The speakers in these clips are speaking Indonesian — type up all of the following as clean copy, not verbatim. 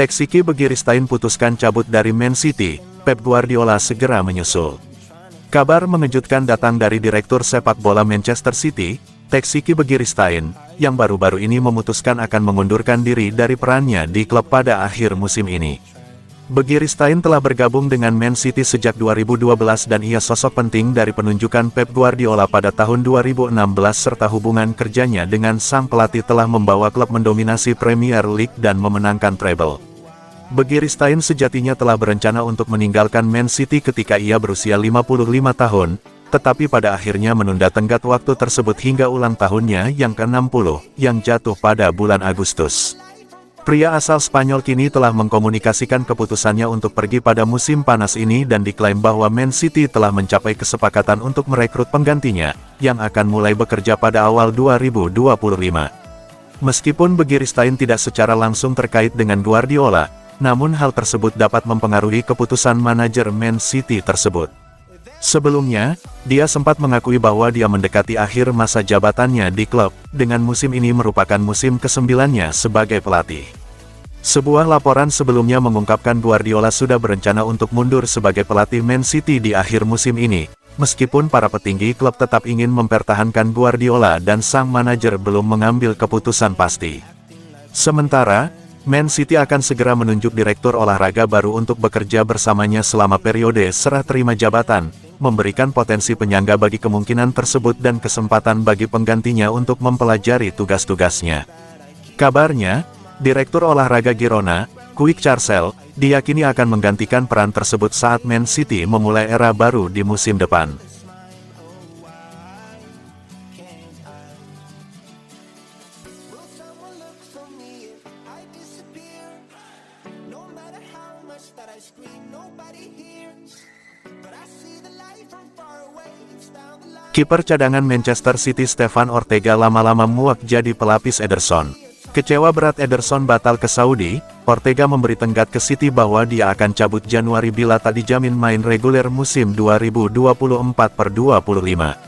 Taksiki Begiristain putuskan cabut dari Man City, Pep Guardiola segera menyusul. Kabar mengejutkan datang dari Direktur Sepak Bola Manchester City, Taksiki Begiristain, yang baru-baru ini memutuskan akan mengundurkan diri dari perannya di klub pada akhir musim ini. Begiristain telah bergabung dengan Man City sejak 2012 dan ia sosok penting dari penunjukan Pep Guardiola pada tahun 2016 serta hubungan kerjanya dengan sang pelatih telah membawa klub mendominasi Premier League dan memenangkan treble. Begiristain sejatinya telah berencana untuk meninggalkan Man City ketika ia berusia 55 tahun, tetapi pada akhirnya menunda tenggat waktu tersebut hingga ulang tahunnya yang ke-60, yang jatuh pada bulan Agustus. Pria asal Spanyol kini telah mengkomunikasikan keputusannya untuk pergi pada musim panas ini dan diklaim bahwa Man City telah mencapai kesepakatan untuk merekrut penggantinya, yang akan mulai bekerja pada awal 2025. Meskipun Begiristain tidak secara langsung terkait dengan Guardiola, namun hal tersebut dapat mempengaruhi keputusan manajer Man City tersebut. Sebelumnya, dia sempat mengakui bahwa dia mendekati akhir masa jabatannya di klub, dengan musim ini merupakan musim ke-9-nya sebagai pelatih. Sebuah laporan sebelumnya mengungkapkan Guardiola sudah berencana untuk mundur sebagai pelatih Man City di akhir musim ini, meskipun para petinggi klub tetap ingin mempertahankan Guardiola dan sang manajer belum mengambil keputusan pasti. Sementara, Man City akan segera menunjuk direktur olahraga baru untuk bekerja bersamanya selama periode serah terima jabatan, memberikan potensi penyangga bagi kemungkinan tersebut dan kesempatan bagi penggantinya untuk mempelajari tugas-tugasnya. Kabarnya, Direktur Olahraga Girona, Quick Charsel, diyakini akan menggantikan peran tersebut saat Man City memulai era baru di musim depan. Kiper cadangan Manchester City Stefan Ortega lama-lama muak jadi pelapis Ederson. Kecewa berat Ederson batal ke Saudi, Ortega memberi tenggat ke City bahwa dia akan cabut Januari bila tak dijamin main reguler musim 2024/25.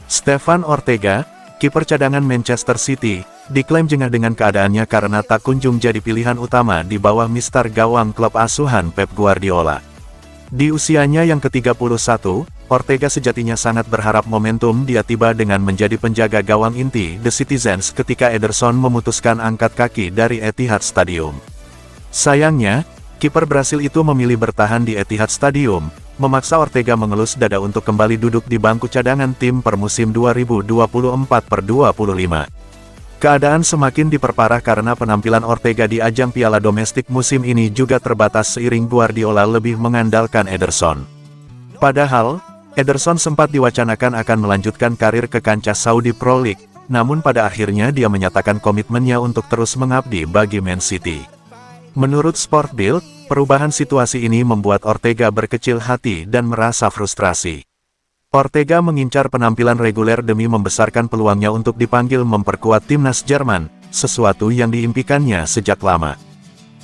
Stefan Ortega, kiper cadangan Manchester City, diklaim jengah dengan keadaannya karena tak kunjung jadi pilihan utama di bawah mister gawang klub asuhan Pep Guardiola. Di usianya yang ke-31, Ortega sejatinya sangat berharap momentum dia tiba dengan menjadi penjaga gawang inti The Citizens ketika Ederson memutuskan angkat kaki dari Etihad Stadium. Sayangnya, kiper Brasil itu memilih bertahan di Etihad Stadium, memaksa Ortega mengelus dada untuk kembali duduk di bangku cadangan tim per musim 2024/25. Keadaan semakin diperparah karena penampilan Ortega di ajang Piala Domestik musim ini juga terbatas seiring Guardiola lebih mengandalkan Ederson. Padahal, Ederson sempat diwacanakan akan melanjutkan karir ke kancah Saudi Pro League, namun pada akhirnya dia menyatakan komitmennya untuk terus mengabdi bagi Man City. Menurut Sport Bild, perubahan situasi ini membuat Ortega berkecil hati dan merasa frustrasi. Ortega mengincar penampilan reguler demi membesarkan peluangnya untuk dipanggil memperkuat timnas Jerman, sesuatu yang diimpikannya sejak lama.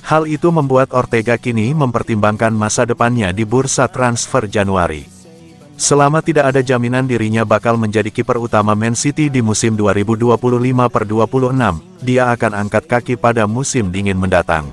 Hal itu membuat Ortega kini mempertimbangkan masa depannya di bursa transfer Januari. Selama tidak ada jaminan dirinya bakal menjadi kiper utama Man City di musim 2025/26, dia akan angkat kaki pada musim dingin mendatang.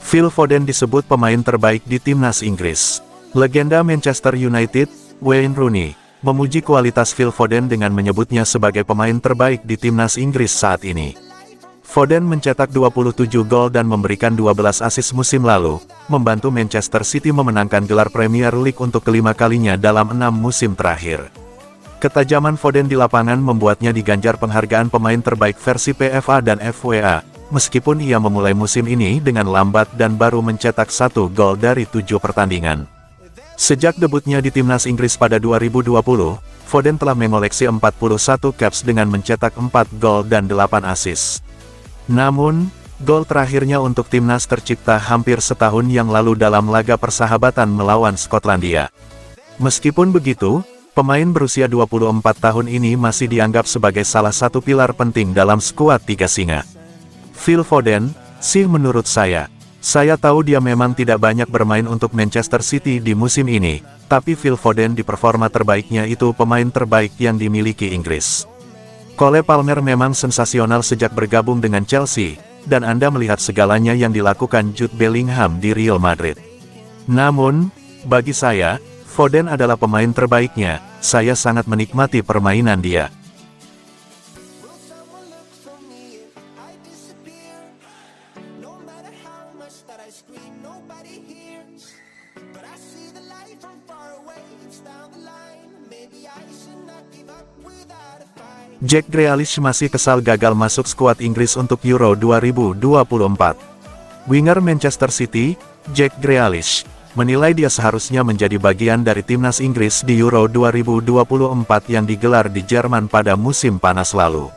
Phil Foden disebut pemain terbaik di timnas Inggris. Legenda Manchester United, Wayne Rooney, memuji kualitas Phil Foden dengan menyebutnya sebagai pemain terbaik di timnas Inggris saat ini. Foden mencetak 27 gol dan memberikan 12 assist musim lalu, membantu Manchester City memenangkan gelar Premier League untuk kelima kalinya dalam 6 musim terakhir. Ketajaman Foden di lapangan membuatnya diganjar penghargaan pemain terbaik versi PFA dan FWA, meskipun ia memulai musim ini dengan lambat dan baru mencetak 1 gol dari 7 pertandingan. Sejak debutnya di timnas Inggris pada 2020, Foden telah mengoleksi 41 caps dengan mencetak 4 gol dan 8 assist. Namun, gol terakhirnya untuk timnas tercipta hampir setahun yang lalu dalam laga persahabatan melawan Skotlandia. Meskipun begitu, pemain berusia 24 tahun ini masih dianggap sebagai salah satu pilar penting dalam skuad Tiga Singa. Phil Foden, sih menurut saya, Saya tahu dia memang tidak banyak bermain untuk Manchester City di musim ini, tapi Phil Foden di performa terbaiknya itu pemain terbaik yang dimiliki Inggris. Cole Palmer memang sensasional sejak bergabung dengan Chelsea, dan Anda melihat segalanya yang dilakukan Jude Bellingham di Real Madrid. Namun, bagi saya, Foden adalah pemain terbaiknya. Saya sangat menikmati permainan dia. Jack Grealish masih kesal gagal masuk skuad Inggris untuk Euro 2024. Winger Manchester City, Jack Grealish, menilai dia seharusnya menjadi bagian dari timnas Inggris di Euro 2024 yang digelar di Jerman pada musim panas lalu.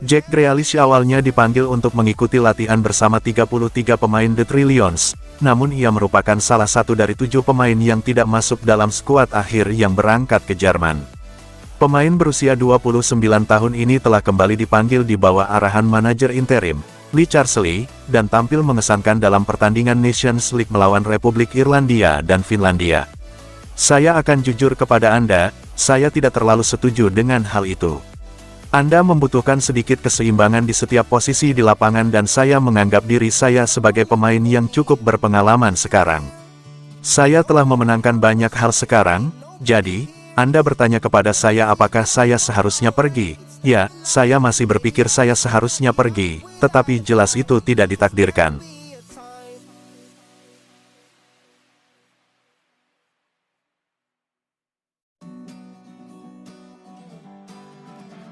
Jack Grealish awalnya dipanggil untuk mengikuti latihan bersama 33 pemain The Trillions, namun ia merupakan salah satu dari 7 pemain yang tidak masuk dalam skuad akhir yang berangkat ke Jerman. Pemain berusia 29 tahun ini telah kembali dipanggil di bawah arahan manajer interim, Lee Charsley, dan tampil mengesankan dalam pertandingan Nations League melawan Republik Irlandia dan Finlandia. Saya akan jujur kepada Anda, saya tidak terlalu setuju dengan hal itu. Anda membutuhkan sedikit keseimbangan di setiap posisi di lapangan dan saya menganggap diri saya sebagai pemain yang cukup berpengalaman sekarang. Saya telah memenangkan banyak hal sekarang, jadi, Anda bertanya kepada saya apakah saya seharusnya pergi. Ya, saya masih berpikir saya seharusnya pergi, tetapi jelas itu tidak ditakdirkan.